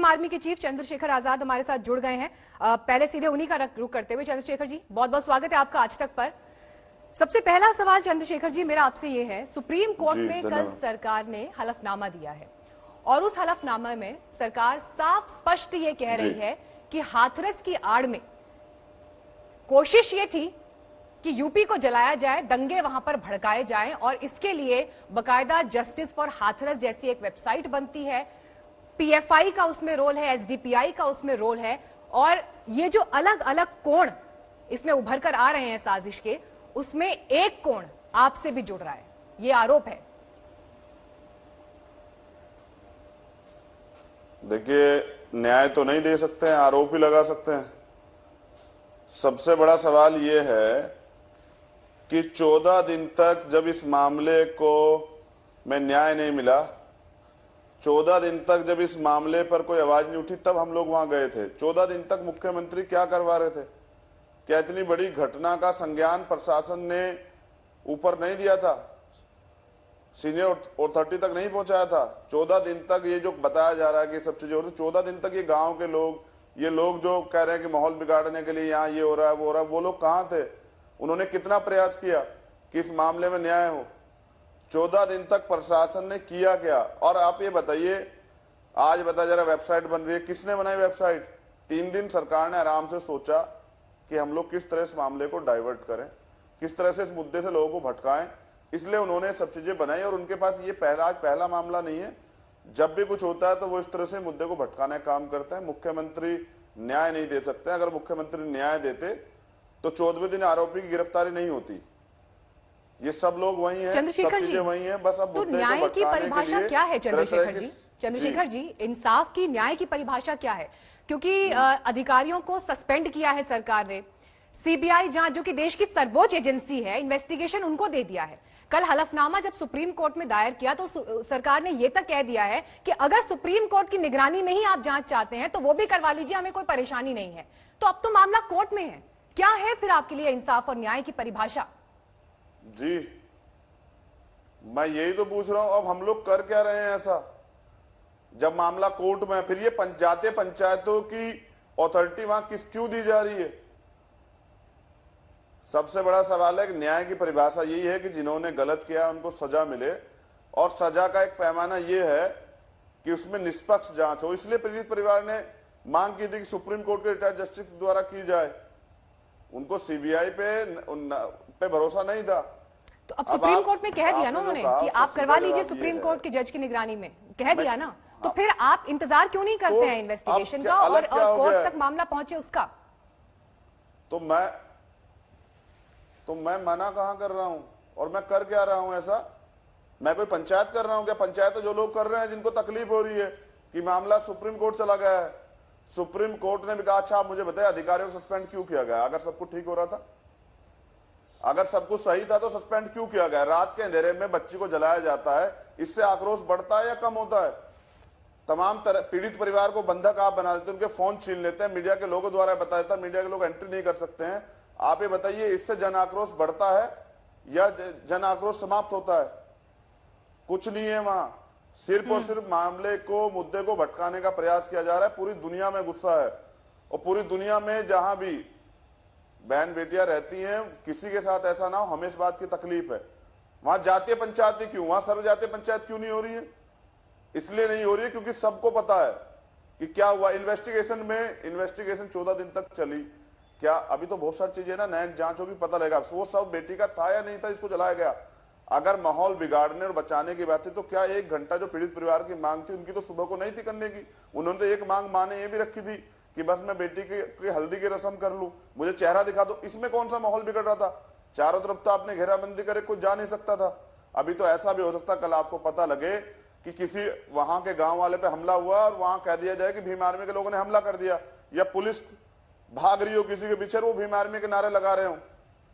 Army के chief Chandrashekhar Azad हमारे साथ जुड़ गए हैं। पहले सीधे उन्हीं का रुख करते हुए चंद्रशेखर जी, बहुत बहुत स्वागत है आपका आज तक पर। सबसे पहला सवाल चंद्रशेखर जी मेरा आपसे ये है, सुप्रीम कोर्ट में कल सरकार ने हलफनामा दिया है और उस हलफनामा में सरकार साफ स्पष्ट ये कह रही है कि हाथरस की आड़ में कोशिश ये थी कि यूपी को जलाया जाए, दंगे वहां पर भड़काए जाएं और इसके लिए बकायदा जस्टिस फॉर हाथरस जैसी एक वेबसाइट बनती है। पीएफआई का उसमें रोल है, एसडीपीआई का उसमें रोल है और ये जो अलग अलग कोण इसमें उभर कर आ रहे हैं साजिश के, उसमें एक कोण आपसे भी जुड़ रहा है, ये आरोप है। देखिए, न्याय तो नहीं दे सकते हैं, आरोप ही लगा सकते हैं। सबसे बड़ा सवाल यह है कि 14 दिन तक जब इस मामले को में न्याय नहीं मिला, 14 दिन तक जब इस मामले पर कोई आवाज नहीं उठी, तब हम लोग वहां गए थे। 14 दिन तक मुख्यमंत्री क्या करवा रहे थे? क्या इतनी बड़ी घटना का संज्ञान प्रशासन ने ऊपर नहीं दिया था? सीनियर अथॉरिटी तक नहीं पहुंचाया था? 14 दिन तक ये जो बताया जा रहा है कि सब चीजें हो रही, 14 दिन तक ये गांव के लोग, ये लोग जो कह रहे हैं कि माहौल बिगाड़ने के लिए यहाँ ये हो रहा है वो हो रहा है, वो लोग कहां थे? उन्होंने कितना प्रयास किया कि इस मामले में न्याय हो? 14 दिन तक प्रशासन ने किया क्या? और आप ये बताइए, आज बता जरा वेबसाइट बन रही है, किसने बनाई वेबसाइट? 3 दिन सरकार ने आराम से सोचा कि हम लोग किस तरह इस मामले को डाइवर्ट करें, किस तरह से इस मुद्दे से लोगों को भटकाएं, इसलिए उन्होंने सब चीजें बनाई। और उनके पास ये आज पहला मामला नहीं है, जब भी कुछ होता है तो वो इस तरह से मुद्दे को भटकाने का काम करते हैं। मुख्यमंत्री न्याय नहीं दे सकते। अगर मुख्यमंत्री न्याय देते तो 14वें दिन आरोपी की गिरफ्तारी नहीं होती। ये सब लोग वही हैं, सब चीजें वही हैं, बस अब तो न्याय की परिभाषा क्या है चंद्रशेखर जी? चंद्रशेखर जी, इंसाफ की, न्याय की परिभाषा क्या है? क्योंकि अधिकारियों को सस्पेंड किया है सरकार ने, सीबीआई जांच जो कि देश की सर्वोच्च एजेंसी है, इन्वेस्टिगेशन उनको दे दिया है। कल हलफनामा जब सुप्रीम कोर्ट में दायर किया तो सरकार ने यह तक कह दिया है कि अगर सुप्रीम कोर्ट की निगरानी में ही आप जांच चाहते हैं तो वो भी करवा लीजिए, हमें कोई परेशानी नहीं है। तो अब तो मामला कोर्ट में है, क्या है फिर आपके लिए इंसाफ और न्याय की परिभाषा? जी, मैं यही तो पूछ रहा हूं, अब हम लोग कर क्या रहे हैं ऐसा? जब मामला कोर्ट में है, फिर ये जाते पंचायतों की अथॉरिटी वहां क्यों दी जा रही है? सबसे बड़ा सवाल है कि न्याय की परिभाषा यही है कि जिन्होंने गलत किया उनको सजा मिले, और सजा का एक पैमाना यह है कि उसमें निष्पक्ष जांच हो। इसलिए पीड़ित परिवार ने मांग की थी कि सुप्रीम कोर्ट के रिटायर्ड जस्टिस द्वारा की जाए। उनको सीबीआई पे भरोसा नहीं था। तो अब सुप्रीम कोर्ट में कह दिया ना उन्होंने कि आप करवा लीजिए, सुप्रीम कोर्ट के जज की निगरानी में कह दिया ना, तो फिर आप इंतजार क्यों नहीं करते हैं इन्वेस्टिगेशन का और कोर्ट तक मामला पहुंचे उसका? तो मैं मना कहां कर रहा हूं, और मैं कर क्या रहा हूं ऐसा? मैं कोई पंचायत कर रहा हूं क्या? पंचायत तो जो लोग कर रहे हैं जिनको तकलीफ हो रही है कि मामला सुप्रीम कोर्ट चला गया है। सुप्रीम कोर्ट ने भी कहा, अच्छा आप मुझे बताइए अधिकारियों को सस्पेंड क्यों किया गया? अगर सब कुछ ठीक हो रहा था, अगर सब कुछ सही था तो सस्पेंड क्यों किया गया? रात के अंधेरे में बच्ची को जलाया जाता है, इससे आक्रोश बढ़ता है या कम होता है? तमाम पीड़ित परिवार को बंधक आप बना देते हैं, उनके फोन छीन लेते हैं, मीडिया के लोगों द्वारा बताया जाता है, मीडिया के लोग एंट्री नहीं कर सकते हैं। आप ये बताइए, इससे जन आक्रोश बढ़ता है या जन आक्रोश समाप्त होता है? कुछ नहीं है वहां, सिर्फ और सिर्फ मामले को, मुद्दे को भटकाने का प्रयास किया जा रहा है। पूरी दुनिया में गुस्सा है, और पूरी दुनिया में जहां भी बहन बेटियां रहती हैं, किसी के साथ ऐसा ना हो, हमें इस बात की तकलीफ है। वहां जातीय पंचायत क्यों, वहां सर्व जातीय पंचायत क्यों नहीं हो रही है? इसलिए नहीं हो रही है क्योंकि सबको पता है कि क्या हुआ। इन्वेस्टिगेशन 14 दिन तक चली। क्या अभी तो बहुत सारी चीजें ना, न्यायिक जांच होगी, पता लगेगा वो सब बेटी का था या नहीं था, इसको जलाया गया। अगर माहौल बिगाड़ने और बचाने की बात थी तो क्या 1 घंटा जो पीड़ित परिवार की मांग थी, उनकी तो सुबह को नहीं थी करने की? उन्होंने तो एक मांग मां ने ये भी रखी थी कि बस मैं बेटी की हल्दी की रस्म कर लूं, मुझे चेहरा दिखा दो। इसमें कौन सा माहौल बिगड़ रहा था? चारों तरफ तो आपने घेराबंदी करे, कोई जा नहीं सकता था। अभी तो ऐसा भी हो सकता कल आपको पता लगे कि किसी वहां के गांव वाले पे हमला हुआ और वहां कह दिया जाए कि भीम आर्मी के लोगों ने हमला कर दिया, या पुलिस भाग रही हो किसी के पीछे, वो भीम आर्मी के नारे लगा रहे हो।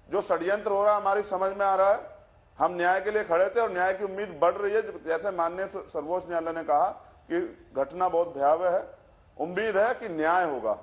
जो षड्यंत्र हो रहा है हमारी समझ में आ रहा है। हम न्याय के लिए खड़े थे और न्याय की उम्मीद बढ़ रही है। जैसे माननीय सर्वोच्च न्यायालय ने कहा कि घटना बहुत भयावह है, उम्मीद है कि न्याय होगा।